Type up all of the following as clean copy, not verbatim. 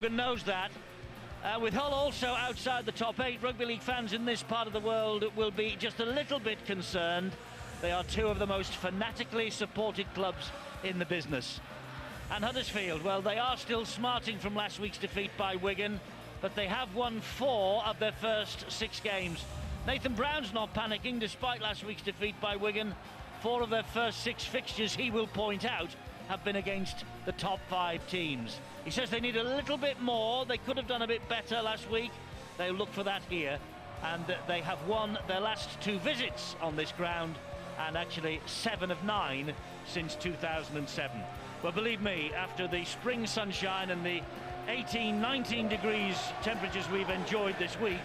Knows that. With Hull also outside the top 8, rugby league fans in this part of the world will be just a little bit concerned. They are two of the most fanatically supported clubs in the business. And Huddersfield, well, they are still smarting from last week's defeat by Wigan, but they have won 4 of their first 6 games. Nathan Brown's not panicking despite last week's defeat by Wigan. 4 of their first 6 fixtures, he will point out, have been against the top 5 teams. He says they need a little bit more. They could have done a bit better last week. They'll look for that here. And they have won their last 2 visits on this ground, and actually 7 of 9 since 2007. Well, believe me, after the spring sunshine and the 18, 19 degrees temperatures we've enjoyed this week,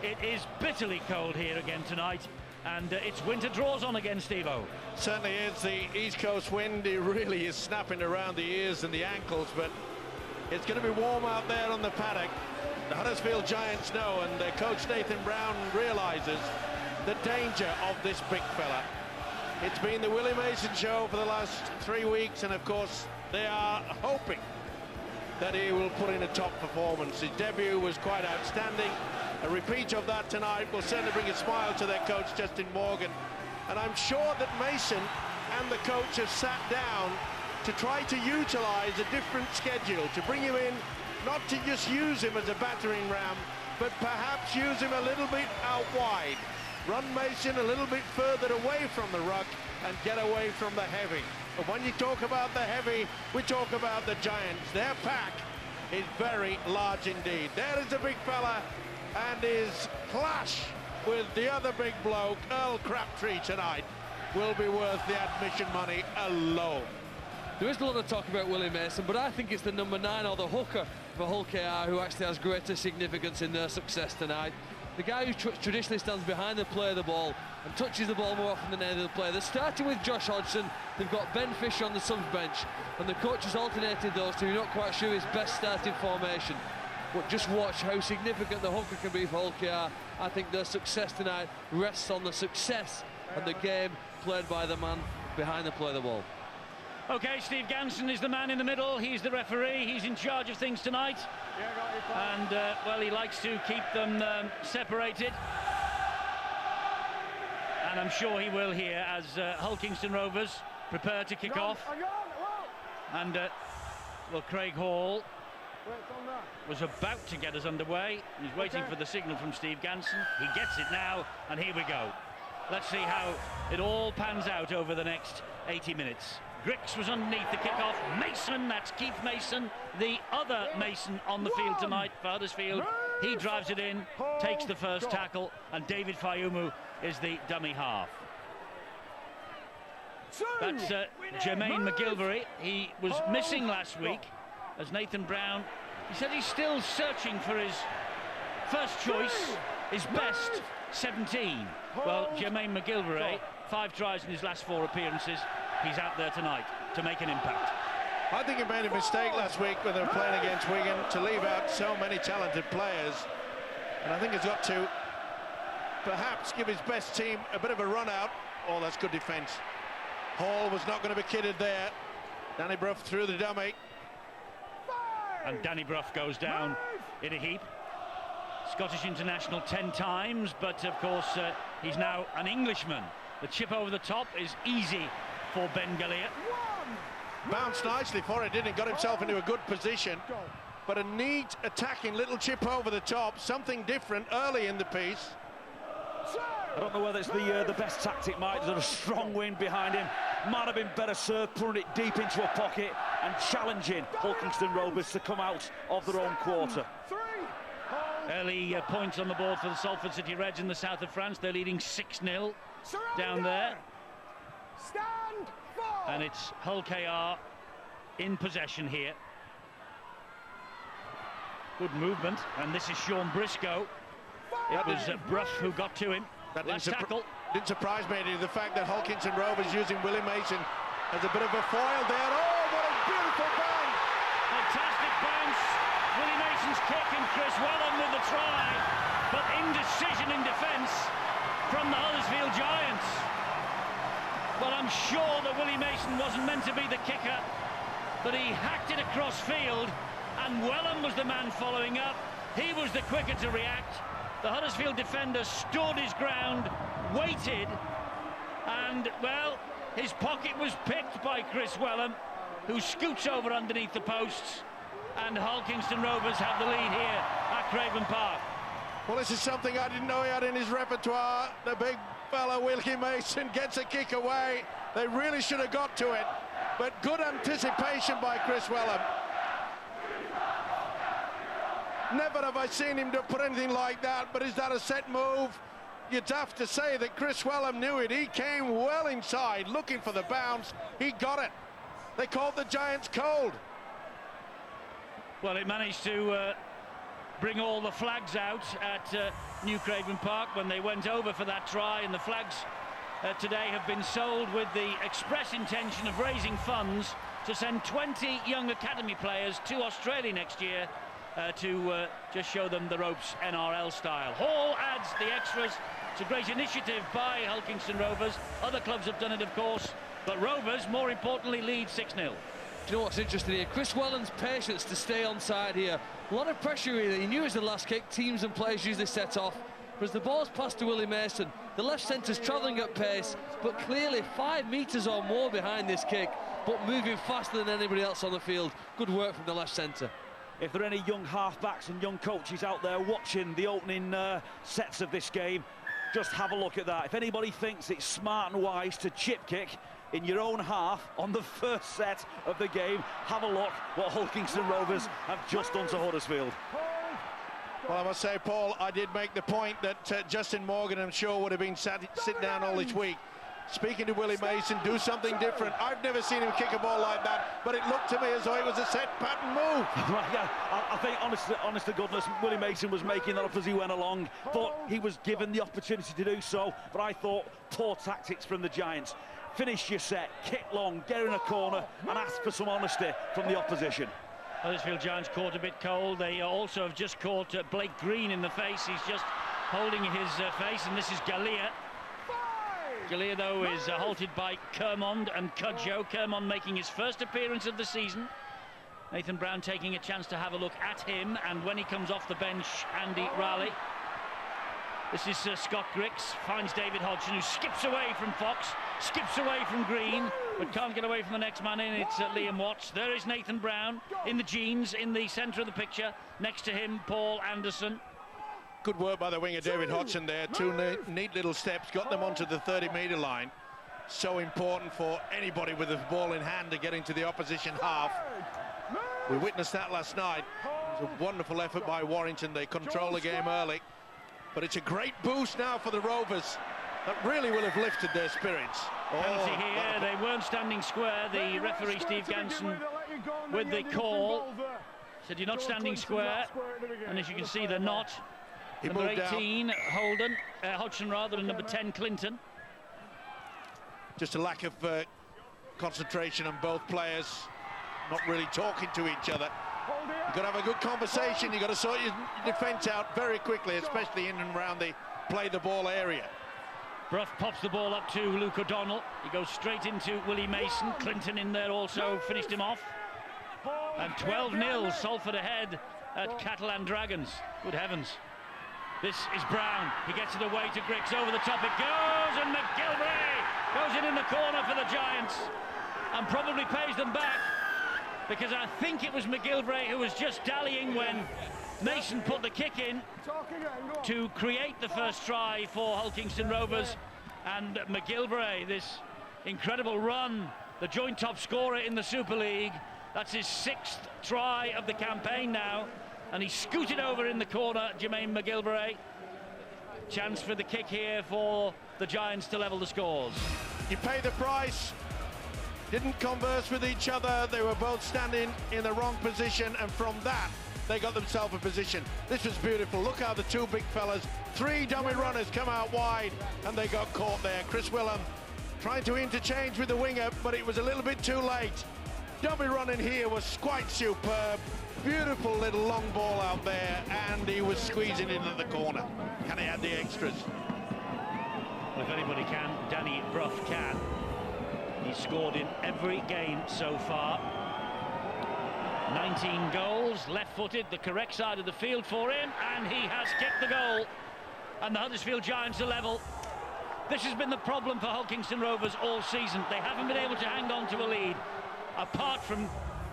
it is bitterly cold here again tonight. And it's winter draws on again, Steve-O. Certainly is. The East Coast wind, it really is snapping around the ears and the ankles, but it's going to be warm out there on the paddock. The Huddersfield Giants know, and their coach Nathan Brown realises the danger of this big fella. It's been the Willie Mason show for the last 3 weeks, and of course they are hoping that he will put in a top performance. His debut was quite outstanding. A repeat of that tonight will certainly bring a smile to their coach, Justin Morgan. And I'm sure that Mason and the coach have sat down to try to utilise a different schedule, to bring him in, not to just use him as a battering ram, but perhaps use him a little bit out wide. Run Mason a little bit further away from the ruck and get away from the heavy. But when you talk about the heavy, we talk about the Giants. Their pack is very large indeed. There is a big fella, and his clash with the other big bloke, Earl Crabtree, tonight will be worth the admission money alone. There is a lot of talk about Willie Mason, but I think it's the number 9 or the hooker for Hull KR who actually has greater significance in their success tonight. The guy who traditionally stands behind the play of the ball and touches the ball more often than any other player. They're starting with Josh Hodgson. They've got Ben Fisher on the subs bench, and the coach has alternated those two. You're not quite sure his best starting formation. But just watch how significant the hooker can be for Hull KR. I think their success tonight rests on the success and the game played by the man behind the play of the ball. OK, Steve Ganson is the man in the middle. He's the referee. He's in charge of things tonight. And, well, he likes to keep them separated. And I'm sure he will here as Hull Kingston Rovers prepare to kick off. And, well, Craig Hall was about to get us underway. He's waiting for the signal from Steve Ganson. He gets it now, and here we go. Let's see how it all pans out over the next 80 minutes. Grix was underneath the kickoff. Mason, that's Keith Mason, the other Mason on the field tonight for Huddersfield. He drives it in, takes the first tackle, and David Fayumu is the dummy half. That's Jermaine McGilvery. He was missing last week as Nathan Brown. He said he's still searching for his first choice, his best 17. Well, Jermaine McGilvery, 5 tries in his last 4 appearances. He's out there tonight to make an impact. I think he made a mistake last week when they were playing against Wigan to leave out so many talented players. And I think he's got to perhaps give his best team a bit of a run out. Oh, that's good defence. Hall was not going to be kidded there. Danny Brough through the dummy. And Danny Brough goes down in a heap. Scottish international 10 times, but of course he's now an Englishman. The chip over the top is easy for Ben Galea. Bounced nicely for it, didn't he? Got himself into a good position. But a neat attacking little chip over the top, something different early in the piece. I don't know whether it's the best tactic, Mike. There's a strong wind behind him. Might have been better served putting it deep into a pocket and challenging Hull Kingston Rovers to come out of their own quarter. Early points on the board for the Salford City Reds in the south of France. They're leading 6-0 down there. And it's Hull KR in possession here. Good movement, and this is Sean Briscoe. It was Brough who got to him. That last tackle. Didn't surprise me the fact that Hull Kingston Rovers using Willie Mason as a bit of a foil there. Oh, what a beautiful bounce! Fantastic bounce. Willie Mason's kick, and Chris Wellham with the try, but indecision in defence from the Huddersfield Giants. Well, I'm sure that Willie Mason wasn't meant to be the kicker, but he hacked it across field and Wellham was the man following up. He was the quicker to react. The Huddersfield defender stood his ground, waited, and, well, his pocket was picked by Chris Wellham, who scoots over underneath the posts, and Hull Kingston Rovers have the lead here at Craven Park. Well, this is something I didn't know he had in his repertoire. The big fella, Willie Mason, gets a kick away. They really should have got to it, but good anticipation by Chris Wellham. Never have I seen him put anything like that, but is that a set move? You'd have to say that Chris Wellham knew it. He came well inside, looking for the bounce. He got it. They called the Giants cold. Well, it managed to bring all the flags out at New Craven Park when they went over for that try, and the flags today have been sold with the express intention of raising funds to send 20 young academy players to Australia next year to just show them the ropes NRL style. Hall adds the extras. It's a great initiative by Hull Kingston Rovers. Other clubs have done it, of course, but Rovers, more importantly, lead 6-0. Do you know what's interesting here? Chris Wellham's patience to stay onside here. A lot of pressure here. He knew it was the last kick. Teams and players usually set off. But as the ball's passed to Willie Mason, the left centre's travelling at pace, but clearly 5 metres or more behind this kick, but moving faster than anybody else on the field. Good work from the left centre. If there are any young halfbacks and young coaches out there watching the opening sets of this game, just have a look at that. If anybody thinks it's smart and wise to chip kick in your own half on the first set of the game, have a look what Hull Kingston Rovers have just done to Huddersfield. Well, I must say, Paul, I did make the point that Justin Morgan, I'm sure, would have been sit down all this week, speaking to Willie Mason, do something different. I've never seen him kick a ball like that, but it looked to me as though it was a set pattern move. Yeah, I think, honest to goodness, Willie Mason was making that up as he went along. Thought he was given the opportunity to do so, but I thought poor tactics from the Giants. Finish your set, kick long, get in a corner, and ask for some honesty from the opposition. Huddersfield Giants caught a bit cold. They also have just caught Blake Green in the face. He's just holding his face, and this is Galea. Galea, though, is halted by Kermond and Cudjoe. Kermond making his first appearance of the season. Nathan Brown taking a chance to have a look at him, and when he comes off the bench, Andy Raleigh. This is Scott Griggs, finds David Hodgson, who skips away from Fox, skips away from Green, but can't get away from the next man in. It's Liam Watts. There is Nathan Brown in the jeans in the centre of the picture. Next to him, Paul Anderson. Good work by the winger David Hodgson there. Two neat little steps, got them onto the 30-metre line. So important for anybody with the ball in hand to get into the opposition half. We witnessed that last night. It was a wonderful effort by Warrington. They control the game early. But it's a great boost now for the Rovers. That really will have lifted their spirits. Penalty here. They weren't standing square. The referee, Steve Ganson, with the call, said you're not standing square. And as you can see, they're not. Number 18, Holden, Hodgson rather, and number 10, Clinton. Just a lack of concentration on both players, not really talking to each other. You've got to have a good conversation. You've got to sort your defence out very quickly, especially in and around the play the ball area. Brough pops the ball up to Luke O'Donnell. He goes straight into Willie Mason. Clinton in there also finished him off. And 12-0, Salford ahead at Catalan Dragons. Good heavens. This is Brown. He gets it away to Griggs. Over the top it goes, and McGilvray goes in the corner for the Giants and probably pays them back, because I think it was McGilvray who was just dallying when Mason put the kick in to create the first try for Hull Kingston Rovers. And McGilvray, this incredible run, the joint top scorer in the Super League. That's his 6th try of the campaign now. And he scooted over in the corner, Jermaine McGilvray. Chance for the kick here for the Giants to level the scores. You pay the price. Didn't converse with each other. They were both standing in the wrong position, and from that, they got themselves a position. This was beautiful. Look how the two big fellas, 3 dummy runners come out wide, and they got caught there. Chris Wellham trying to interchange with the winger, but it was a little bit too late. Dummy running here was quite superb. Beautiful little long ball out there, and he was squeezing into the corner. Can he add the extras? Well, if anybody can, Danny Brough can. He's scored in every game so far. 19 goals, left-footed, the correct side of the field for him, and he has kicked the goal. And the Huddersfield Giants are level. This has been the problem for Hull Kingston Rovers all season. They haven't been able to hang on to a lead. Apart from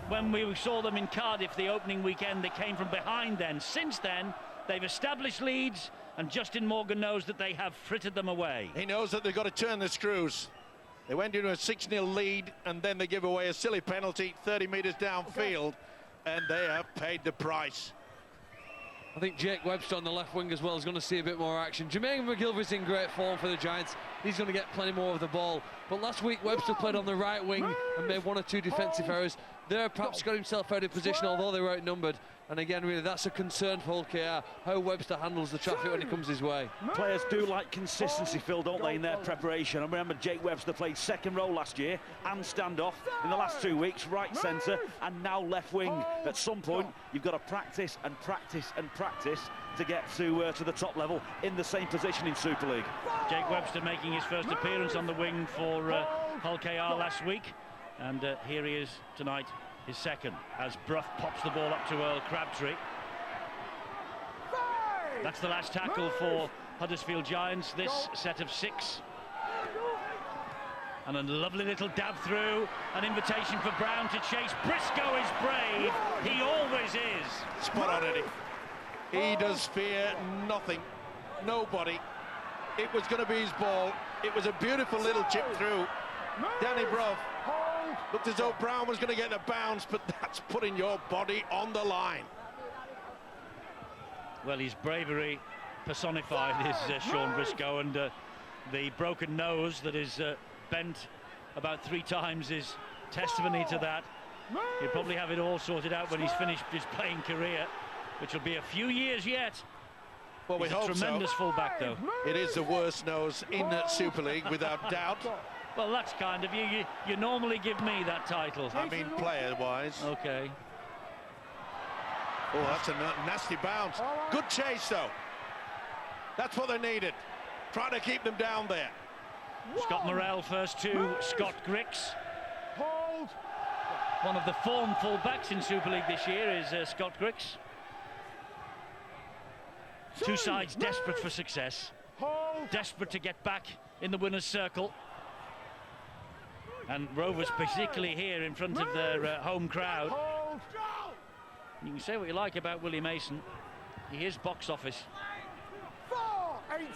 when we saw them in Cardiff the opening weekend, they came from behind then. Since then, they've established leads, and Justin Morgan knows that they have frittered them away. He knows that they've got to turn the screws. They went into a 6-0 lead, and then they give away a silly penalty 30 metres downfield, and they have paid the price. I think Jake Webster on the left wing as well is going to see a bit more action. Jermaine McGilvery's in great form for the Giants. He's going to get plenty more of the ball. But last week, Webster played on the right wing and made 1 or 2 defensive errors. There, perhaps got himself out of position, although they were outnumbered. And again, really, that's a concern for Hull KR, how Webster handles the traffic when it comes his way. Players do like consistency, Phil, don't they, in their preparation? I remember Jake Webster played second row last year and standoff in the last 2 weeks, right centre and now left wing. At some point, you've got to practice and practice and practice to get to the top level in the same position in Super League. Jake Webster making his first appearance on the wing for Hull KR last week, and here he is tonight, his second, as Brough pops the ball up to Earl Crabtree. That's the last tackle for Huddersfield Giants, this set of 6. And a lovely little dab through, an invitation for Brown to chase. Briscoe is brave, he always is. Spot on, Eddie. He does fear nothing, nobody. It was going to be his ball. It was a beautiful little chip through. Danny Brough looked as though Brown was going to get the bounce, but that's putting your body on the line. Well, his bravery personified is Sean Briscoe, and the broken nose that is bent about 3 times is testimony to that. He'll probably have it all sorted out when he's finished his playing career, which will be a few years yet. Well, we hope so. Tremendous fullback, though. It is the worst nose in that Super League, without doubt. Well, that's kind of you. You normally give me that title. I mean, player-wise. Okay. Oh, that's a nasty bounce. Good chase, though. That's what they needed. Trying to keep them down there. Scott Morrell first to Scott Grix. One of the form fullbacks in Super League this year is Scott Grix. 2 sides desperate for success, desperate to get back in the winner's circle. And Rovers particularly here in front of their home crowd. You can say what you like about Willie Mason, he is box office.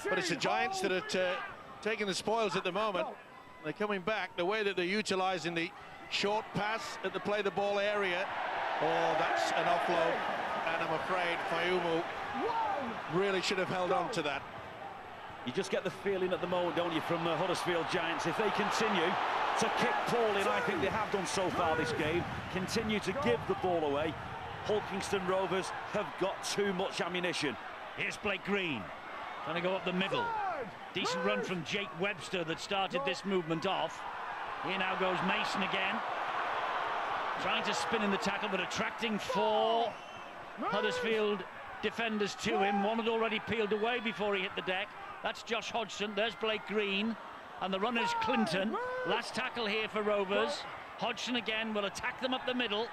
But it's the Giants that are taking the spoils at the moment. They're coming back, the way that they're utilising the short pass at the play the ball area. Oh, that's an offload, and I'm afraid Fayumu really should have held on to that. You just get the feeling at the moment, don't you, from the Huddersfield Giants, if they continue to kick Paul in, I think they have done so far this game, continue to give the ball away, Hull Kingston Rovers have got too much ammunition. Here's Blake Green, trying to go up the middle. Decent run from Jake Webster that started this movement off. Here now goes Mason again, trying to spin in the tackle, but attracting 4 Huddersfield defenders to him. One had already peeled away before he hit the deck. That's Josh Hodgson. There's Blake Green, and the runner's Clinton. Last tackle here for Rovers. Hodgson again will attack them up the middle.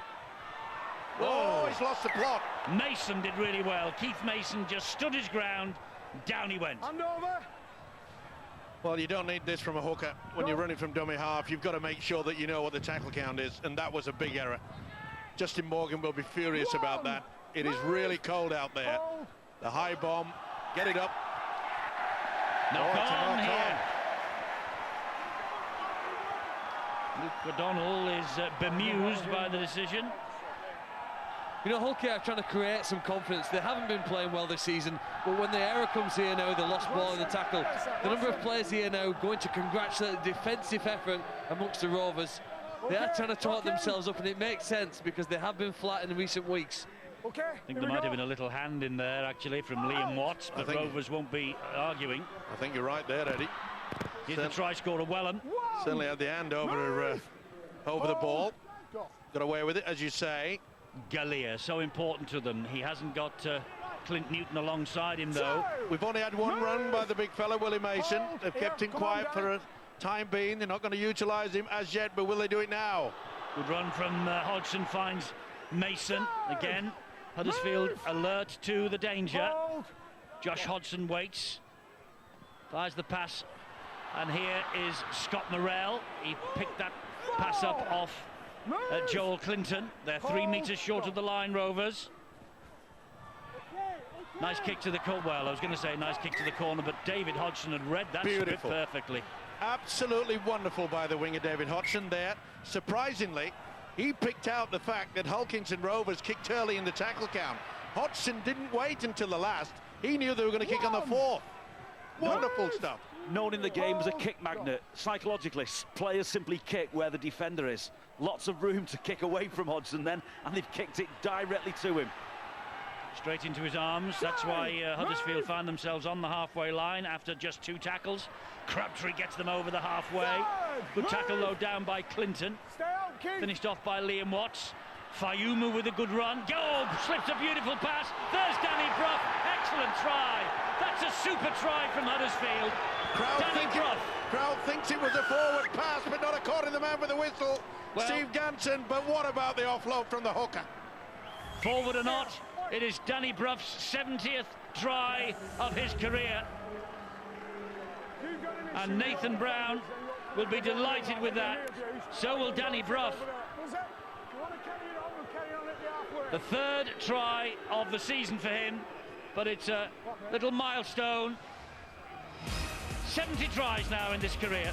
Oh, he's lost the plot. Mason did really well. Keith Mason just stood his ground. Down he went. Well, you don't need this from a hooker when you're running from dummy half. You've got to make sure that you know what the tackle count is, and that was a big error. Justin Morgan will be furious about that. It is really cold out there. The high bomb, get it up. Knock on here. Luke O'Donnell is bemused by the decision. You know, Hull KR are trying to create some confidence. They haven't been playing well this season, but when the error comes here now, the lost ball in the tackle, the number of players here now going to congratulate the defensive effort amongst the Rovers. They are trying to talk themselves up, and it makes sense because they have been flat in recent weeks. I think there might have been a little hand in there, actually, from Liam Watts, but Rovers won't be arguing. I think you're right there, Eddie. Here's the try scorer, Wellham. Certainly had the hand over the ball. Got away with it, as you say. Galea, so important to them. He hasn't got Clint Newton alongside him, though. We've only had 1 run by the big fella, Willie Mason. They've kept him quiet for a time being. They're not going to utilise him as yet, but will they do it now? Good run from Hodgson, finds Mason again. Huddersfield alert to the danger. Josh Hodgson waits, fires the pass, and here is Scott Morrell. He picked that pass up off Joel Clinton. They're 3 metres short of the line, Rovers. Nice kick to the corner. Well, I was going to say nice kick to the corner, but David Hodgson had read that script perfectly. Absolutely wonderful by the winger David Hodgson there. Surprisingly, he picked out the fact that Hulkington Rovers kicked early in the tackle count. Hodgson didn't wait until the last. He knew they were going to kick on the 4th. Wonderful stuff. Known in the game as a kick magnet. Psychologically, players simply kick where the defender is. Lots of room to kick away from Hodgson then, and they've kicked it directly to him. Straight into his arms. That's why Huddersfield found themselves on the halfway line after just 2 tackles. Crabtree gets them over the halfway. Good tackle low down by Clinton. Finished off by Liam Watts. Fayumu with a good run. Go! Slips a beautiful pass. There's Danny Brough. Excellent try. That's a super try from Huddersfield. Crowd thinks it was a forward pass, but not according to the man with the whistle, well, Steve Ganson. But what about the offload from the hooker? Forward or not, it is Danny Brough's 70th try of his career. And Nathan Brown will be delighted with that. So will Danny Brough. The 3rd try of the season for him, but it's a little milestone. 70 tries now in this career.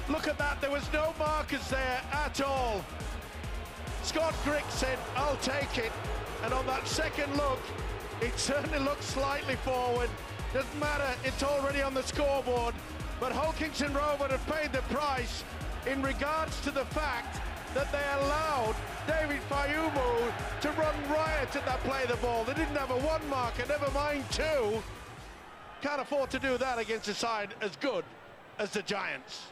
Look at that, there was no markers there at all. Scott Griggs said, I'll take it. And on that second look, it certainly looks slightly forward. Doesn't matter, it's already on the scoreboard. But Hulkington Rovers have paid the price in regards to the fact that they allowed David Fayumu to run riot at that play of the ball. They didn't have a 1 marker, never mind 2. Can't afford to do that against a side as good as the Giants.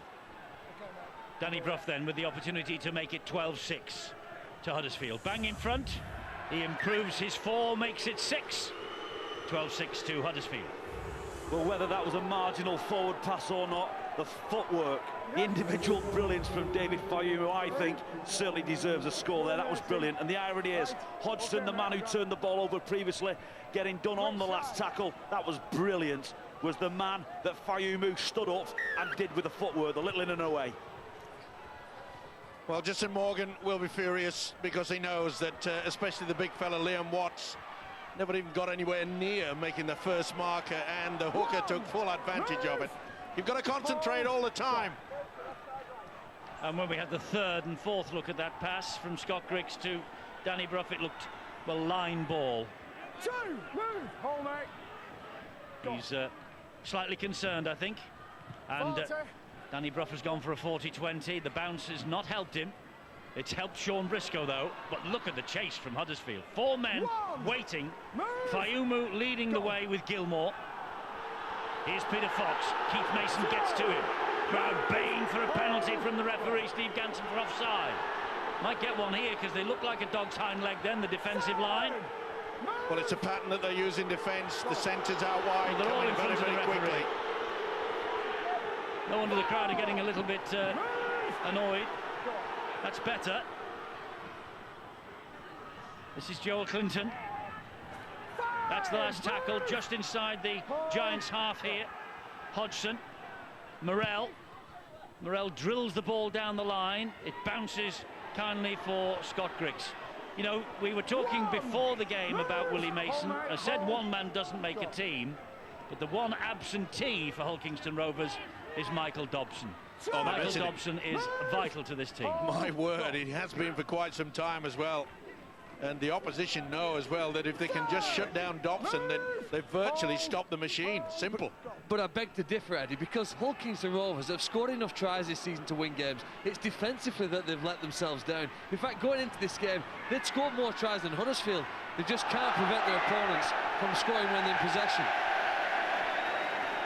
Danny Brough then with the opportunity to make it 12-6 to Huddersfield. Bang in front. He improves his 4, makes it 6. 12-6 to Huddersfield. Well, whether that was a marginal forward pass or not, the footwork, the individual brilliance from David Fayumu, I think, certainly deserves a score there. That was brilliant. And the irony is, Hodgson, the man who turned the ball over previously, getting done on the last tackle, that was brilliant, was the man that Fayumu stood up and did with the footwork, the little in and away. Well, Justin Morgan will be furious because he knows that, especially the big fella Liam Watts, never even got anywhere near making the first marker, and the hooker took full advantage of it. You've got to concentrate all the time. And when we had the 3rd and 4th look at that pass from Scott Griggs to Danny Brough, it looked, well, line ball. He's slightly concerned, I think. And Danny Brough has gone for a 40-20. The bounce has not helped him. It's helped Sean Briscoe, though. But look at the chase from Huddersfield. 4 men waiting. Fayumu leading the way with Gilmore. Here's Peter Fox. Keith Mason gets to him. Crowd baying for a penalty from the referee, Steve Ganson, for offside. Might get one here because they look like a dog's hind leg then, the defensive line. Well, it's a pattern that they use in defence. The centres out wide, they're all in front very, of the very quickly. No wonder the crowd are getting a little bit annoyed. That's better. This is Joel Clinton. That's the last tackle, just inside the Giants' half here. Hodgson. Morrell drills the ball down the line. It bounces kindly for Scott Griggs. You know, we were talking before the game about Willie Mason. I said 1 man doesn't make a team, but the one absentee for Hulkington Rovers is Michael Dobson. Oh, Michael Dobson is vital to this team. My word, he has been for quite some time as well. And the opposition know as well that if they can just shut down Dobson, then they've virtually stopped the machine. Simple. But I beg to differ, Eddie, because Hulkington Rovers have scored enough tries this season to win games. It's defensively that they've let themselves down. In fact, going into this game, they'd scored more tries than Huddersfield. They just can't prevent their opponents from scoring when they're in possession.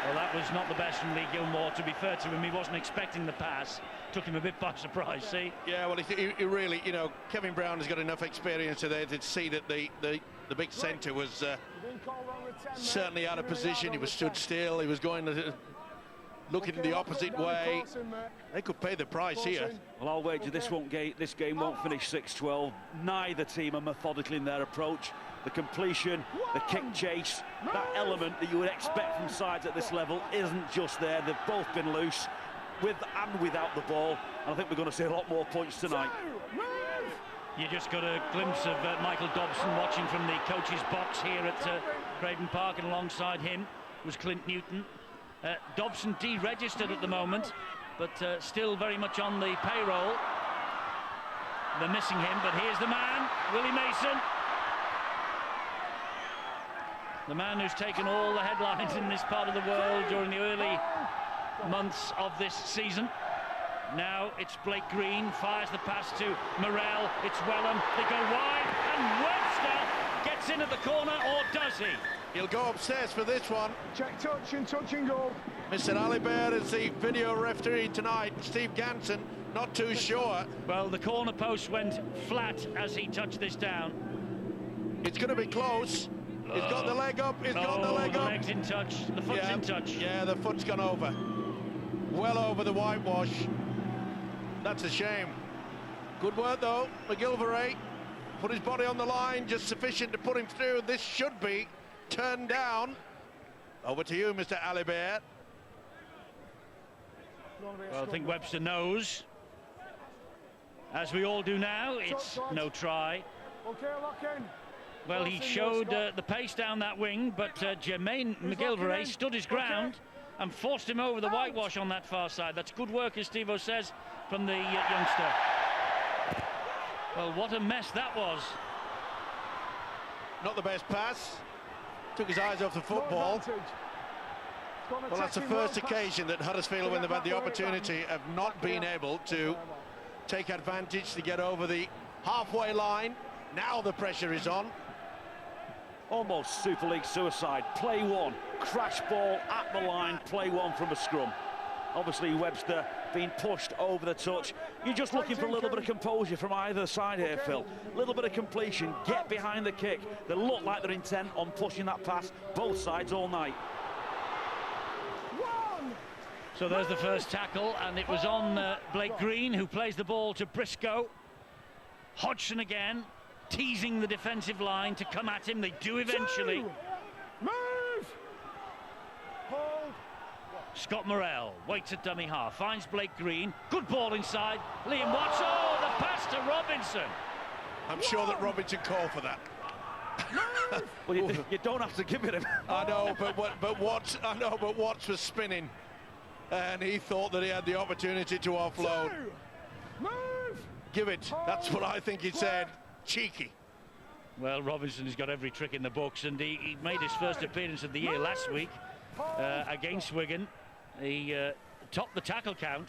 Well, that was not the best from Lee Gilmore. To be fair to him, he wasn't expecting the pass. Took him a bit by surprise, see? Yeah, well, he really, you know, Kevin Brown has got enough experience today to see that the big centre was certainly out of position. He was stood still. He was going looking the opposite way. They could pay the price here. Well, I'll wager this game won't finish 6-12. Neither team are methodical in their approach. The completion, the kick chase, that element that you would expect from sides at this level isn't just there. They've both been loose, with and without the ball. And I think we're going to see a lot more points tonight. You just got a glimpse of Michael Dobson watching from the coach's box here at Craven Park, and alongside him was Clint Newton. Dobson deregistered at the moment, but still very much on the payroll. They're missing him, but here's the man, Willie Mason. The man who's taken all the headlines in this part of the world during the early months of this season. Now it's Blake Green, fires the pass to Morrell, it's Wellham, they go wide, and Webster gets in at the corner, or does he? He'll go upstairs for this one. Check touch and goal. Mr. Alibert is the video referee tonight. Steve Ganson not too sure. Well, the corner post went flat as he touched this down. It's going to be close. He's got the leg up, he's got the leg up. The leg's in touch, the foot's in touch. Yeah, the foot's gone over. Well over the whitewash. That's a shame. Good work though, McGilvray. Put his body on the line, just sufficient to put him through. This should be turned down. Over to you, Mr. Alibert. Well, I think Webster knows, as we all do now, it's no try. Okay, lock in. Well, he showed the pace down that wing, but Jermaine McGilvray stood his ground and forced him over the whitewash on that far side. That's good work, as Steve-O says, from the youngster. Well, what a mess that was. Not the best pass. Took his eyes off the football. Well, that's the first occasion that Huddersfield, when they've had the opportunity, have not been able to take advantage to get over the halfway line. Now the pressure is on. Almost Super League suicide. Play one, crash ball at the line, play one from a scrum. Obviously Webster being pushed over the touch. You're just looking for a little bit of composure from either side here, Phil. A little bit of completion, get behind the kick. They look like they're intent on pushing that pass both sides all night. So there's the first tackle, and it was on Blake Green, who plays the ball to Briscoe. Hodgson again, teasing the defensive line to come at him. They do eventually. Move! Hold. Scott Morrell waits at dummy half, finds Blake Green. Good ball inside. Liam Watts. Oh, the pass to Robinson. I'm sure that Robinson called for that. Well, you don't have to give it him. I know, but Watts was spinning, and he thought that he had the opportunity to offload. Move! Give it. That's what I think he said. Cheeky. Well, Robinson has got every trick in the books, and he made his first appearance of the year last week against Wigan. He topped the tackle count,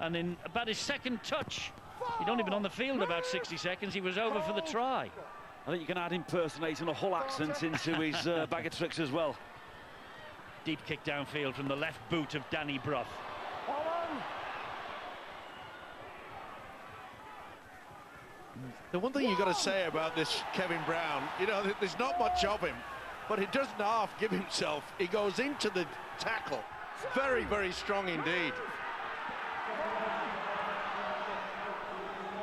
and in about his second touch, he'd only been on the field about 60 seconds, he was over for the try. I think you can add impersonating a Hull accent into his bag of tricks as well. Deep kick downfield from the left boot of Danny Brough. The one thing you've got to say about this Kevin Brown, you know, there's not much of him, but he doesn't half give himself. He goes into the tackle. Very, very strong indeed.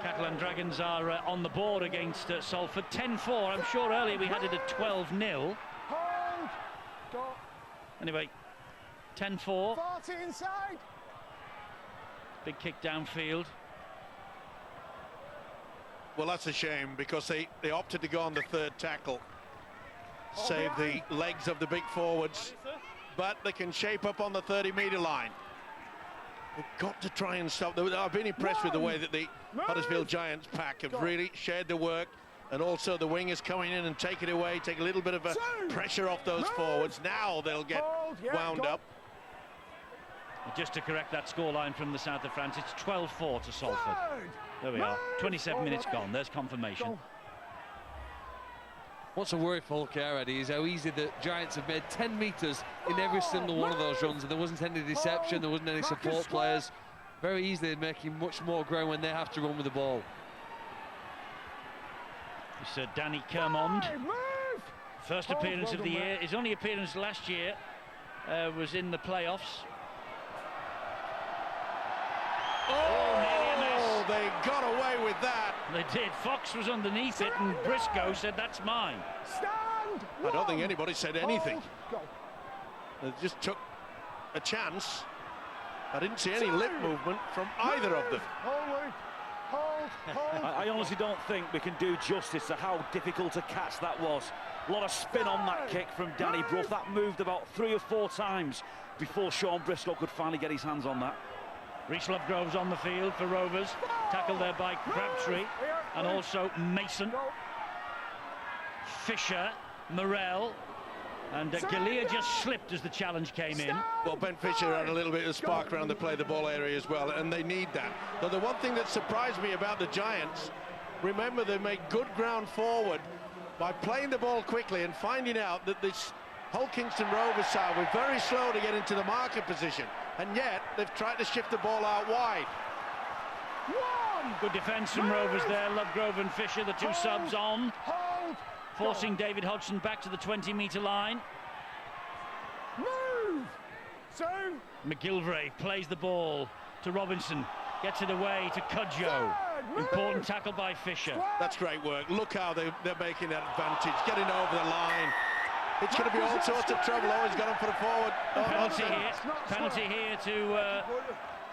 Catalan Dragons are on the board against Salford. 10-4. I'm sure earlier we had it at 12-0. Anyway, 10-4. 40 inside. Big kick downfield. Well, that's a shame, because they opted to go on the third tackle. Save the legs of the big forwards, but they can shape up on the 30-metre line. They've got to try and stop. I've been impressed with the way that the Huddersfield Giants pack have really shared the work, and also the wingers coming in and take it away, take a little bit of a pressure off those forwards. Now they'll get wound up. Just to correct that scoreline from the south of France, it's 12-4 to Salford. There we are, 27 minutes gone, there's confirmation. What's a worry for Hull KR, Eddie, is how easy the Giants have made 10 metres in every single one of those runs, and there wasn't any deception, there wasn't any support players. Very easily making much more ground when they have to run with the ball. It's Danny Kermond. First appearance of the year. His only appearance last year was in the playoffs. nearly a miss. Oh, they got away with that. They did. Fox was underneath it, and Briscoe said, "That's mine." Stand! I don't think anybody said anything. Go. They just took a chance. I didn't see any lip movement from either of them. Hold. I honestly don't think we can do justice to how difficult a catch that was. A lot of spin on that kick from Danny Brough. That moved about 3 or 4 times before Sean Briscoe could finally get his hands on that. Rhys Lovegrove's on the field for Rovers, tackled there by Crabtree and also Mason. Fisher, Morel, and Galea just slipped as the challenge came in. Well, Ben Fisher had a little bit of spark around the play the ball area as well, and they need that. Though the one thing that surprised me about the Giants, remember they make good ground forward by playing the ball quickly and finding out that this Hull Kingston Rovers side were very slow to get into the marker position, and yet they've tried to shift the ball out wide. Good defence from Rovers there. Lovegrove and Fisher, the two subs on, forcing David Hodgson back to the 20-metre line. Move! McGilvray plays the ball to Robinson, gets it away to Cudjoe. Important tackle by Fisher. That's great work. Look how they're making that advantage, getting over the line. It's going to be all sorts of trouble. Oh, he's got him for the forward. Penalty here to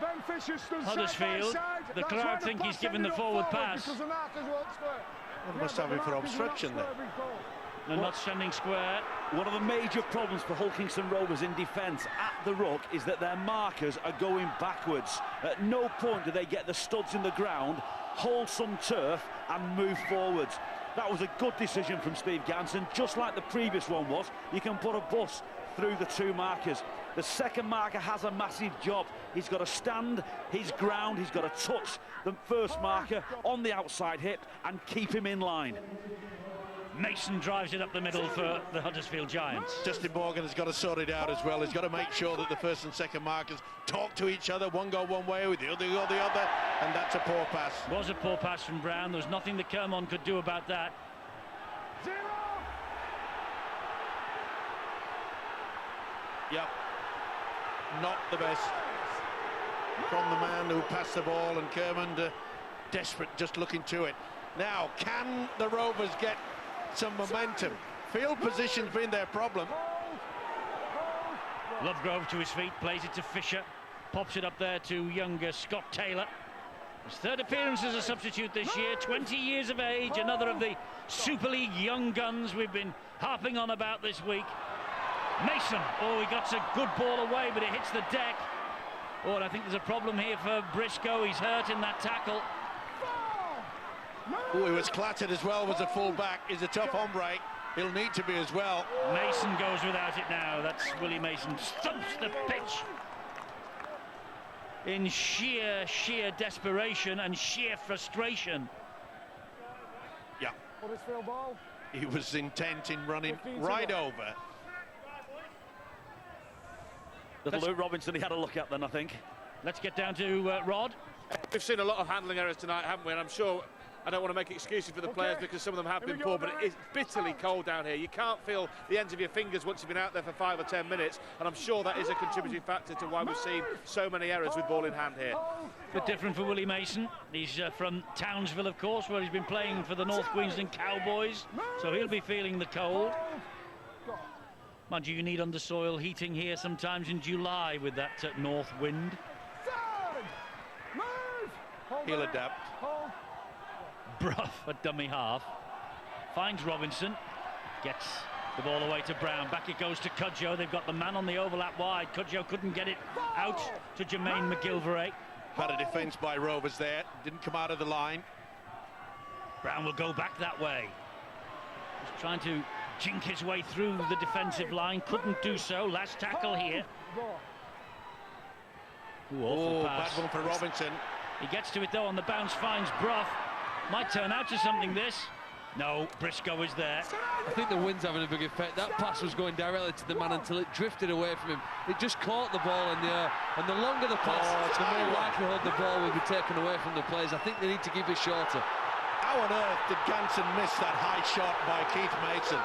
Ben Fisher stood Huddersfield. side by side. The That's crowd why the think he's pass given the ended up forward pass. because the markers weren't square. They must have him for obstruction there. and not standing square. One of the major problems for Hull Kingston Rovers in defence at the ruck is that their markers are going backwards. At no point do they get the studs in the ground, hold some turf and move forwards. That was a good decision from Steve Ganson, just like the previous one was. You can put a bus through the two markers. The second marker has a massive job. He's got to stand his ground, he's got to touch the first marker on the outside hip and keep him in line. Mason drives it up the middle for the Huddersfield Giants. Justin Morgan has got to sort it out as well. He's got to make sure that the first and second markers talk to each other. One go one way, with the other go the other, and that's a poor pass. Was a poor pass from Brown. There was nothing that Kermon could do about that. Yep, not the best from the man who passed the ball, and Kermon desperate, just looking to it. Now, can the Rovers get some momentum? Field position's been their problem. Lovegrove to his feet, plays it to Fisher, pops it up there to younger Scott Taylor. His third appearance as a substitute this year, 20 years of age, another of the Super League young guns we've been harping on about this week. Mason, oh, he got a good ball away, but it hits the deck. Oh, and I think there's a problem here for Briscoe. He's hurt in that tackle. Oh, he was clattered as well, was a full-back. He's a tough hombre. He'll need to be as well. Mason goes without it now. That's Willie Mason. Stumps the pitch in sheer desperation and sheer frustration. Yeah. Huddersfield ball. He was intent in running right over. Little Luke Robinson he had a look at then, I think. Let's get down to Rod. We've seen a lot of handling errors tonight, haven't we? And I'm sure, I don't want to make excuses for the players because some of them have been poor, but it's bitterly cold down here. You can't feel the ends of your fingers once you've been out there for 5 or 10 minutes, and I'm sure that is a contributing factor to why we've seen so many errors with ball in hand here. Bit different for Willie Mason. He's from Townsville, of course, where he's been playing for the North Queensland Cowboys, so he'll be feeling the cold. Mind you, you need undersoil heating here sometimes in July with that north wind. He'll adapt. Brough, a dummy half, finds Robinson, gets the ball away to Brown. Back it goes to Cudjoe. They've got the man on the overlap wide. Cudjoe couldn't get it out to Jermaine McGilvray. Had a defence by Rovers there, didn't come out of the line. Brown will go back that way. He's trying to jink his way through the defensive line, couldn't do so. Last tackle here. Ooh, awful pass. Bad one for Robinson. He gets to it though on the bounce, finds Brough. Might turn out to something this. No, Briscoe is there. I think the wind's having a big effect. That pass was going directly to the man until it drifted away from him. It just caught the ball in the air, and the longer the pass, the more likelihood the ball will be taken away from the players. I think they need to keep it shorter. How on earth did Ganson miss that high shot by Keith Mason?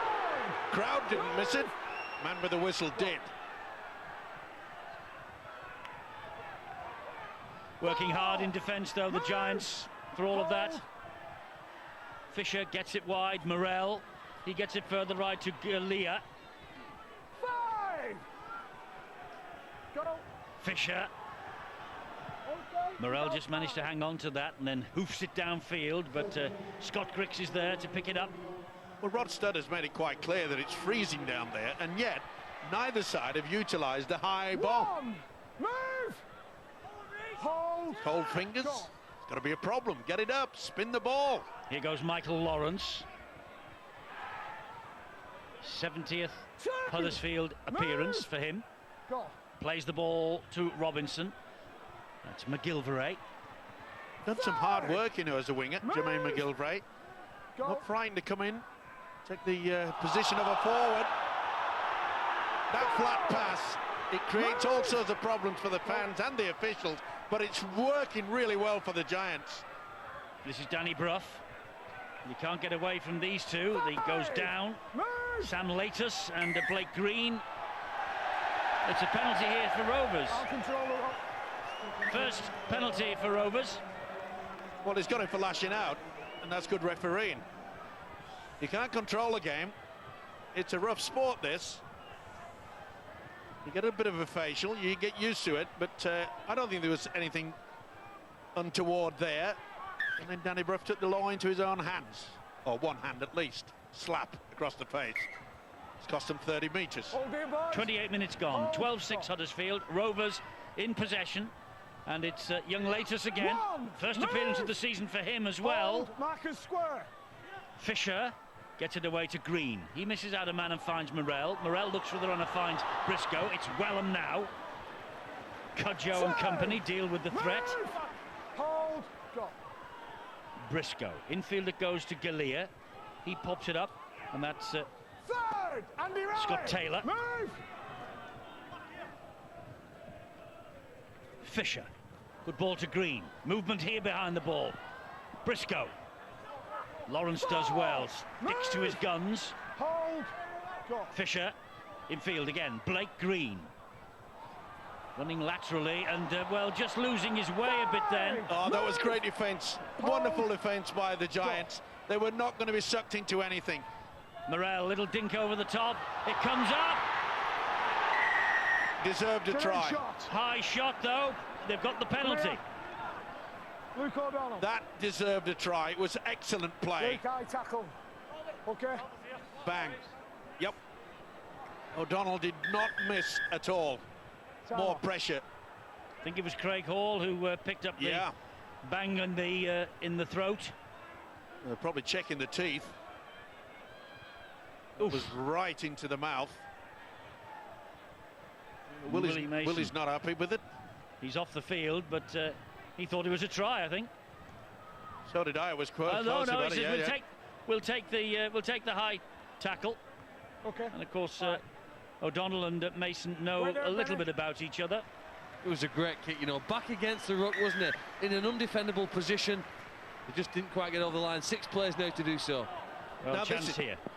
Crowd didn't miss it. Man with the whistle did. Working hard in defence, though, the Giants, for all of that. Fisher gets it wide. Morel, he gets it further right to Galea. 5. Go. Fisher. Morel just managed to hang on to that and then hoofs it downfield, but Scott Griggs is there to pick it up. Well, Rod Studd has made it quite clear that it's freezing down there, and yet neither side have utilised the high ball. Move. Hold. Cold fingers. It's got to be a problem. Get it up. Spin the ball. Here goes Michael Lawrence. 70th Huddersfield appearance for him. Go. Plays the ball to Robinson. That's McGilvray. Done some hard work, you know, as a winger, Jermaine McGilvray. Not frightened to come in, take the position of a forward. That flat pass, it creates all sorts of problems for the fans and the officials, but it's working really well for the Giants. This is Danny Brough. You can't get away from these two. He goes down. Sam Latus and Blake Green. It's a penalty here for Rovers. I'll control the rock. First penalty for Rovers. Well, he's got him for lashing out, and that's good refereeing. You can't control a game. It's a rough sport, this. You get a bit of a facial, you get used to it, but I don't think there was anything untoward there. And then Danny Brough took the law into his own hands, or one hand at least. Slap across the face. It's cost them 30 metres. 28 minutes gone. 12-6 Huddersfield. Rovers in possession. And it's young Latus again. First appearance of the season for him as well. Marcus square. Fisher gets it away to Green. He misses out a man and finds Morel. Morel looks for the runner, finds Briscoe. It's Wellham now. Cudjoe and company deal with the threat. Hold. Go. Briscoe. Infield it goes to Galea. He pops it up, and that's Third. Andy Ray. Scott Taylor. Move. Fisher. Good ball to Green. Movement here behind the ball. Briscoe. Lawrence does well. Sticks to his guns. Hold. Go. Fisher. Infield again. Blake Green. Running laterally and, well, just losing his way a bit then. Oh, that was great defence. Wonderful defence by the Giants. They were not going to be sucked into anything. Morel, little dink over the top. It comes up. Deserved a try. High shot, though. They've got the penalty. Luke O'Donnell. That deserved a try. It was excellent play. Big high tackle. Okay. Bang. Yep. O'Donnell did not miss at all. More pressure. I think it was Craig Hall who picked up the bang in the throat. Probably checking the teeth. It was right into the mouth. Willie's not happy with it. He's off the field, but he thought it was a try, I think. So did I. Was quite no, close about he it. says we'll take the high tackle. Okay. And of course, O'Donnell and Mason know a little bit about each other. It was a great kick, you know, back against the ruck, wasn't it? In an undefendable position. He just didn't quite get over the line. 6 players now to do so. Well, now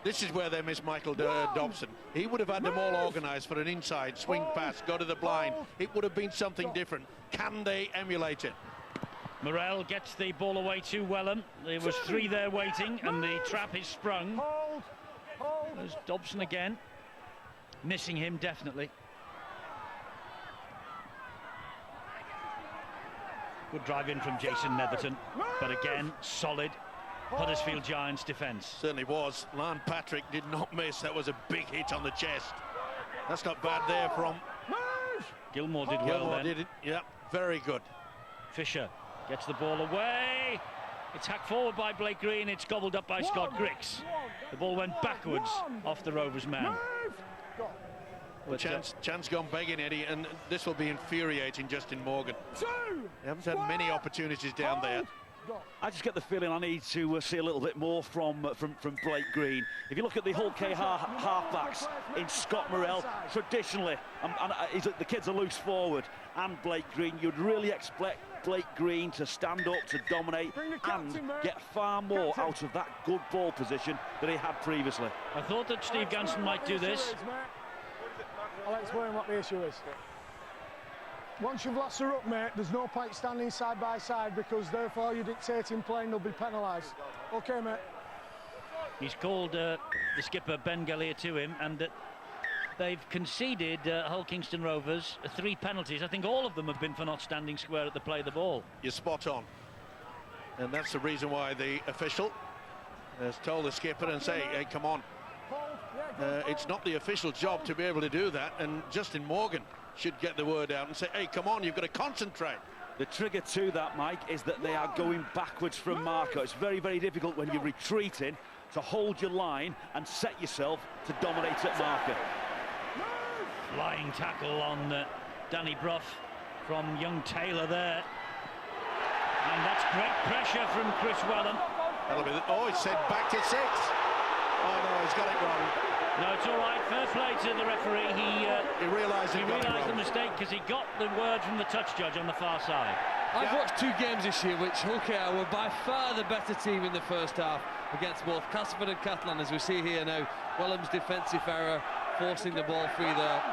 this is where they miss Michael Dobson. He would have had them all organised for an inside swing pass, go to the blind. It would have been something different. Can they emulate it? Morel gets the ball away to Wellham. There was 3 there waiting, and the trap is sprung. There's Dobson again. Missing him, definitely. Good drive in from Jason Netherton, but again, solid Huddersfield Giants defence. Certainly was. Lan Patrick did not miss. That was a big hit on the chest. That's not bad there from... Gilmore did well then. Did it. Yeah, very good. Fisher gets the ball away. It's hacked forward by Blake Green. It's gobbled up by Scott Griggs. The ball went backwards off the Rovers man. Well, chance gone begging, Eddie, and this will be infuriating Justin Morgan. They haven't had many opportunities down there. I just get the feeling I need to see a little bit more from Blake Green. If you look at the Hull K halfbacks in Scott Morel, traditionally, the kid's a loose forward, and Blake Green, you'd really expect Blake Green to stand up, to dominate, and get far more out of that good ball position than he had previously. I thought that Steve Ganson might do this. I'll explain what the issue is. Once you've lost the ruck, mate, there's no point standing side by side because therefore you're dictating playing, they'll be penalised. Okay, mate. He's called the skipper Ben Gallier to him, and they've conceded, Hull Kingston Rovers, 3 penalties. I think all of them have been for not standing square at the play of the ball. You're spot on. And that's the reason why the official has told the skipper and say, hey, come on. It's not the official job to be able to do that, and Justin Morgan should get the word out and say, hey, come on, you've got to concentrate. The trigger to that, Mike, is that they are going backwards from marker. It's very, very difficult when you're retreating to hold your line and set yourself to dominate at marker. Flying tackle on Danny Brough from young Taylor there. And that's great pressure from Chris Wellen. That'll be oh, he said back to 6. Oh, no, he's got it wrong. No, it's all right. Fair play to the referee. He realised the mistake because he got the word from the touch judge on the far side. I've watched 2 games this year which Hull KR were by far the better team in the first half against both Castleford and Catalan, as we see here now. Wellham's defensive error forcing the ball free there.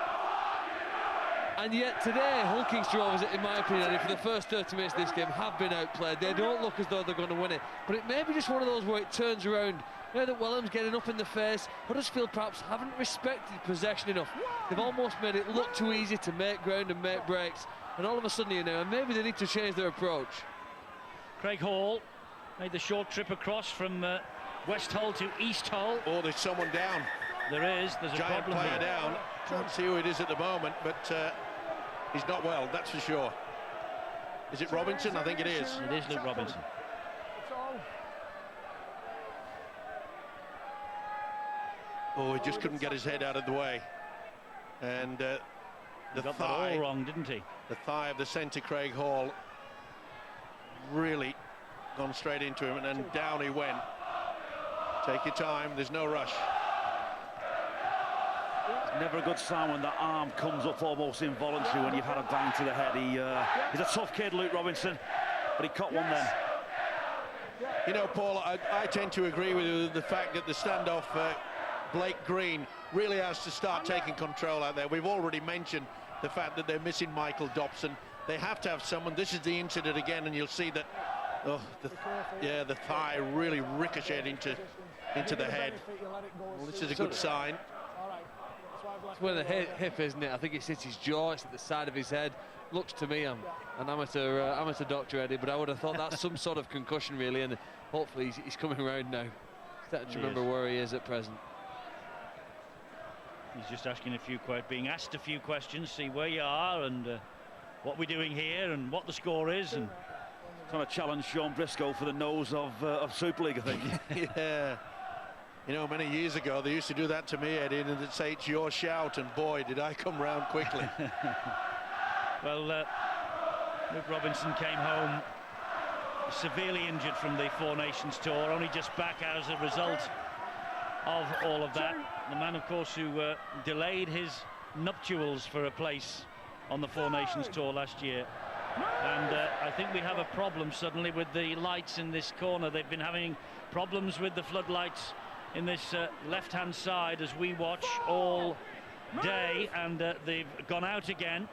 And yet today, Hull Kingston Rovers, in my opinion, for the first 30 minutes of this game, have been outplayed. They don't look as though they're going to win it. But it may be just one of those where it turns around. Now that Wellham's getting up in the face, Huddersfield perhaps haven't respected possession enough. They've almost made it look too easy to make ground and make breaks. And all of a sudden, you know, and maybe they need to change their approach. Craig Hall made the short trip across from West Hull to East Hull. Oh, there's someone down. There's a giant problem player here. down. Can't see who it is at the moment, but he's not well, that's for sure. Is it Robinson? I think it is. It is Luke Robinson. Oh, he just couldn't get his head out of the way. And the got thigh, that all wrong, didn't he? The thigh of the centre, Craig Hall, really gone straight into him, and then down he went. Take your time, there's no rush. It's never a good sign when the arm comes up almost involuntary when you've had a bang to the head. He's a tough kid, Luke Robinson, but he caught one then. You know, Paul, I tend to agree with you, the fact that the standoff Blake Green really has to start taking control out there. We've already mentioned the fact that they're missing Michael Dobson. They have to have someone. This is the incident again, and you'll see that the thigh really ricocheted into the head. Well, this is a good sign. It's where the hip, isn't it? I think it's his jaw, it's at the side of his head. Looks to me, I'm an amateur doctor, Eddie, but I would have thought that's some sort of concussion, really, and hopefully he's coming around now. Starting to remember where he is at present. He's just being asked a few questions, see where you are and what we're doing here and what the score is. And trying to challenge Sean Briscoe for the nose of Super League, I think. Yeah. You know, many years ago, they used to do that to me, Eddie, and they'd say, it's your shout, and boy, did I come round quickly. Well, Luke Robinson came home severely injured from the Four Nations tour, only just back as a result of all of that. The man, of course, who delayed his nuptials for a place on the Four Nations tour last year. And I think we have a problem suddenly with the lights in this corner. They've been having problems with the floodlights in this left-hand side as we watch all day, and they've gone out again.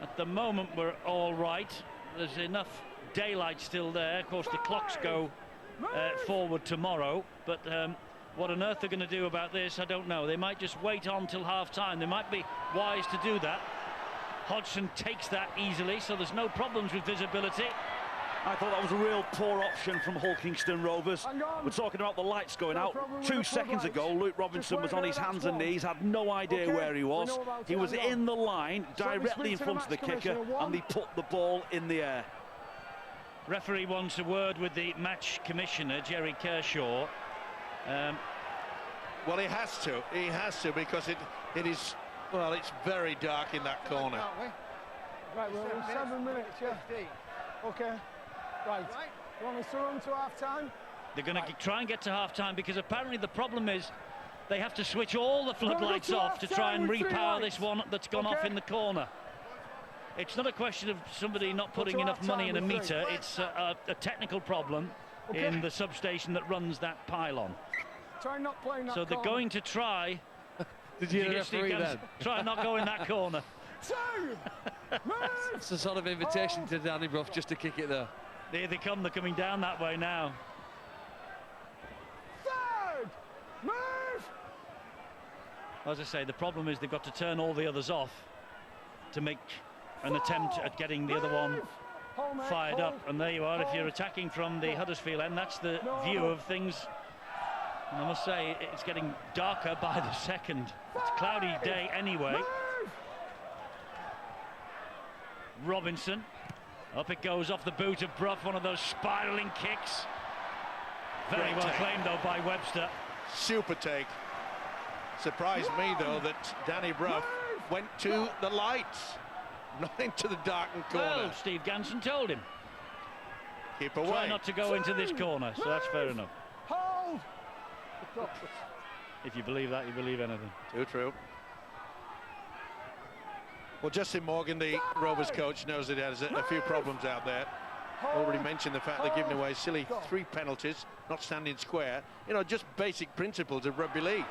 At the moment, we're all right. There's enough daylight still there. Of course, the clocks go forward tomorrow, but what on earth they're going to do about this, I don't know. They might just wait on till half-time. They might be wise to do that. Hodgson takes that easily, so there's no problems with visibility. I thought that was a real poor option from Hull Kingston Rovers. We're talking about the lights going out. 2 seconds ago, Luke Robinson was on his hands and knees, had no idea where he was. He was in the line, directly in front of the kicker, and he put the ball in the air. Referee wants a word with the match commissioner, Jerry Kershaw. Well, he has to, because it is, well, it's very dark in that corner. Right, well, 7 minutes, yeah. Okay. Right. You want us to run to half-time? They're going to try and get to half-time because apparently the problem is they have to switch all the floodlights off to try and repower this one that's gone off in the corner. It's not a question of somebody not putting enough money in a meter. It's a technical problem in the substation that runs that pylon. Try not playing that so they're corner. going to try. Did you hear the referee then? Try and not go in that corner. 2. Move. It's a sort of invitation to Danny Brough just to kick it there. Here they come, they're coming down that way now. 3rd. Move. As I say, the problem is they've got to turn all the others off to make an attempt at getting the other one fired up. And there you are, if you're attacking from the Huddersfield end, that's the view of things. And I must say, it's getting darker by the second. It's a cloudy day anyway. Robinson, up it goes off the boot of Brough, one of those spiralling kicks. Very well claimed though by Webster. Super take. Surprised me though that Danny Brough went to the lights, not into the darkened corner. Well, Steve Ganson told him. Keep away. Try not to go into this corner, so that's fair enough. Hold. If you believe that, you believe anything. Too true. Well, Justin Morgan, the Rovers coach, knows that he has a few problems out there. Already mentioned the fact they're giving away silly 3 penalties, not standing square. You know, just basic principles of rugby league.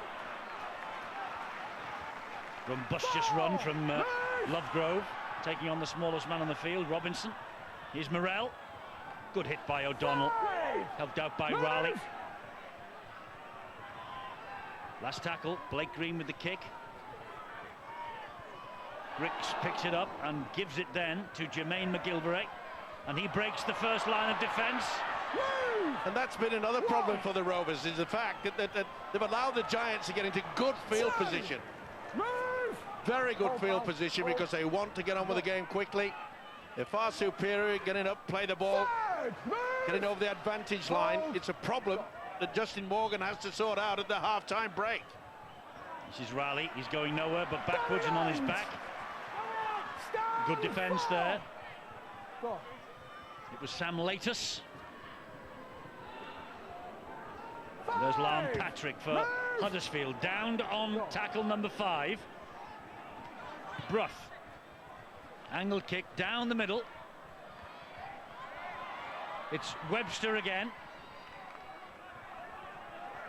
Rumbustious run from Lovegrove, taking on the smallest man on the field, Robinson. Here's Morrell. Good hit by O'Donnell, helped out by Raleigh. Last tackle, Blake Green with the kick. Ricks picks it up and gives it then to Jermaine McGilvray, and he breaks the first line of defence. And that's been another problem for the Rovers, is the fact that they've allowed the Giants to get into good field position. Very good field position because they want to get on with the game quickly. They're far superior, getting up, play the ball, getting over the advantage line. It's a problem that Justin Morgan has to sort out at the half-time break. This is Raleigh, he's going nowhere but backwards and on his back. Good defence there. It was Sam Latus. There's Larn Patrick for Huddersfield, downed on tackle number 5. Brough, angled kick down the middle. It's Webster again.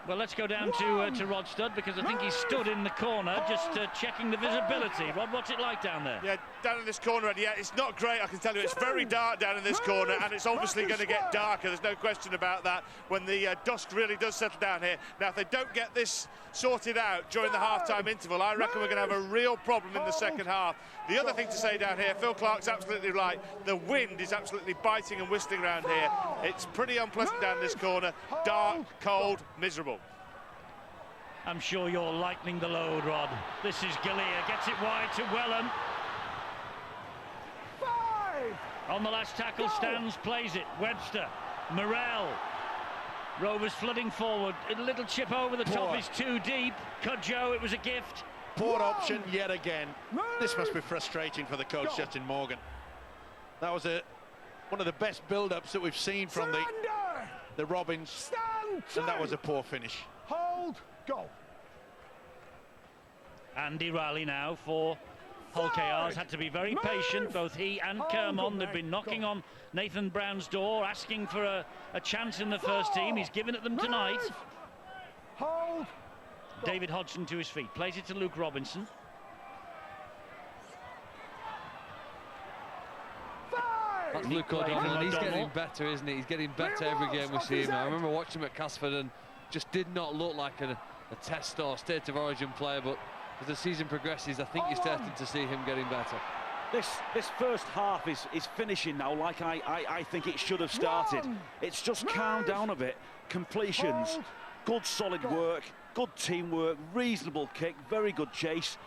Well, let's go down to Rod Studd, because I think he stood in the corner just checking the visibility. Rod, what's it like down there? Yeah, down in this corner, yeah, it's not great, I can tell you. It's very dark down in this corner, and it's obviously going to get darker. There's no question about that when the dusk really does settle down here. Now, if they don't get this sorted out during the half-time interval, I reckon we're going to have a real problem in the second half. The other thing to say down here, Phil Clark's absolutely right. The wind is absolutely biting and whistling around here. It's pretty unpleasant down this corner. Dark, cold, miserable. I'm sure you're lightening the load, Rod. This is Galea, gets it wide to Wellham. 5. On the last tackle, stands, plays it. Webster, Morrell. Rovers flooding forward. A little chip over the top is too deep. Cudjoe, it was a gift. Poor option yet again. This must be frustrating for the coach, Justin Morgan. That was one of the best build-ups that we've seen from the Robins, and that was a poor finish. Hold. Go. Andy Raleigh now for Hull KR's had to be very patient, both he and Kermon. They've been knocking on Nathan Brown's door, asking for a chance in the first team. He's given it them tonight. Hold. David Hodgson to his feet, plays it to Luke Robinson. That's Luke O'Donnell, and he's getting better, isn't he? He's getting better every game we see him. I remember watching him at Casford and just did not look like a test or state of origin player, but as the season progresses, I think you're starting to see him getting better. This first half is finishing now like I think it should have started. It's just calmed down a bit. Completions, good solid work, good teamwork, reasonable kick, very good chase.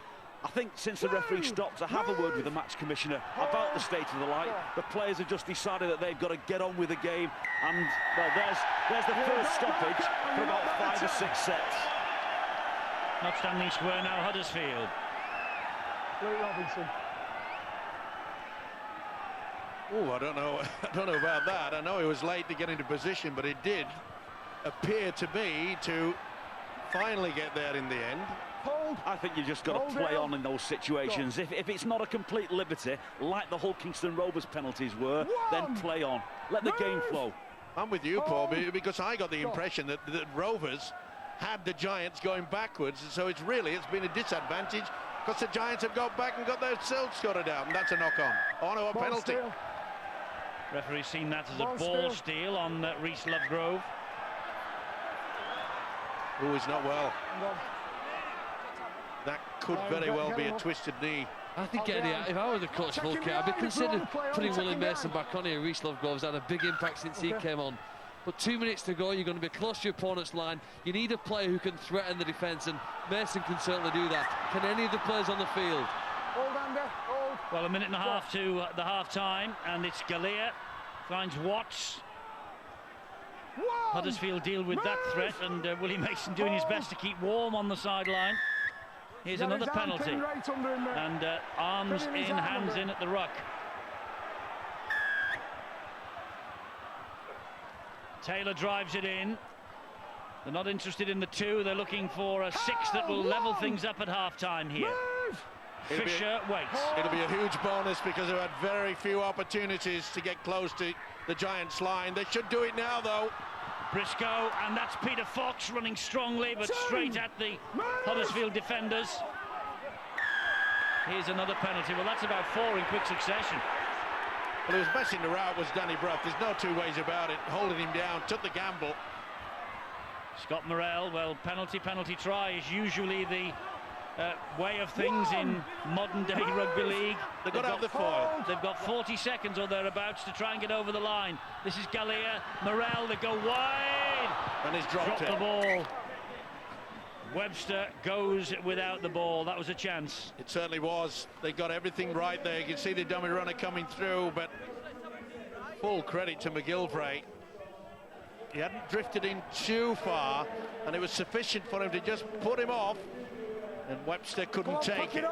I think since the referee stopped to have a word with the match commissioner about the state of the light, the players have just decided that they've got to get on with the game, and well, there's the first stoppage for about 5 or 6 sets. Not standing square now, Huddersfield. Luke Robinson. Oh, I don't know about that. I know he was late to get into position, but it did appear to me to finally get there in the end. I think you've just got to play on in those situations. If it's not a complete liberty, like the Hull Kingston Rovers penalties were, then play on. Let the game flow. I'm with you, Paul, because I got the impression that Rovers had the Giants going backwards, so it's been a disadvantage because the Giants have got back and got their silks scored out, and that's a knock-on. Oh no, a penalty. Steal. Referee's seen that as a ball steal on Reece Lovegrove. Oh, he's not well. That could very well be a twisted knee. I think if I were the coach of Hull KR, I'd be considering putting Willie Mason back on here. Reece Lovegrove's had a big impact since he came on. But 2 minutes to go, you're going to be close to your opponent's line. You need a player who can threaten the defence, and Mason can certainly do that. Can any of the players on the field? Hold, Andy, hold. Well, a minute and a half to the half-time, and it's Galea finds Watts. Huddersfield deal with that threat, and Willie Mason doing his best to keep warm on the sideline. Here's another penalty, and arms in, hands in at the ruck. Taylor drives it in. They're not interested in the 2, they're looking for a 6 that will level things up at half-time here. Fisher waits. It'll be a huge bonus because they've had very few opportunities to get close to the Giants' line. They should do it now, though. Briscoe, and that's Peter Fox running strongly, but straight at the Huddersfield defenders. Here's another penalty. Well, that's about 4 in quick succession. Well, he was messing the route, was Danny Brough. There's no two ways about it. Holding him down, took the gamble. Scott Morrell, well, penalty, try is usually the way of things in modern-day rugby league. They've got to have the foil. They've got 40 seconds or thereabouts to try and get over the line. This is Galea, Morrell, they go wide. And he's dropped the ball. Webster goes without the ball. That was a chance. It certainly was. They got everything right there. You can see the dummy runner coming through, but full credit to McGilvray. He hadn't drifted in too far, and it was sufficient for him to just put him off, and Webster couldn't take it.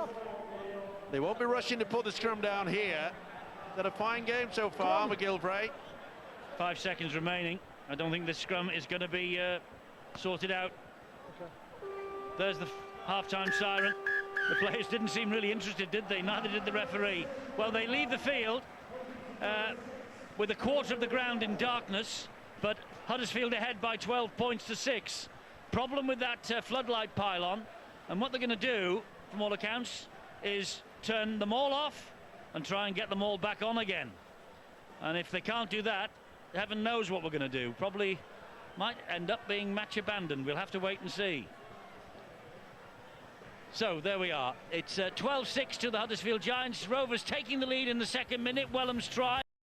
They won't be rushing to put the scrum down here. Had a fine game so far, McGilvray. 5 seconds remaining. I don't think this scrum is going to be sorted out. There's the half-time siren. The players didn't seem really interested, did they? Neither did the referee. Well, they leave the field with a quarter of the ground in darkness, but Huddersfield ahead by 12 points to 6. Problem with that floodlight pylon, and what they're going to do, from all accounts, is turn them all off and try and get them all back on again. And if they can't do that, heaven knows what we're going to do. Probably might end up being match abandoned. We'll have to wait and see. So there we are. It's 12-6 to the Huddersfield Giants. Rovers taking the lead in the second minute. Wellham's try.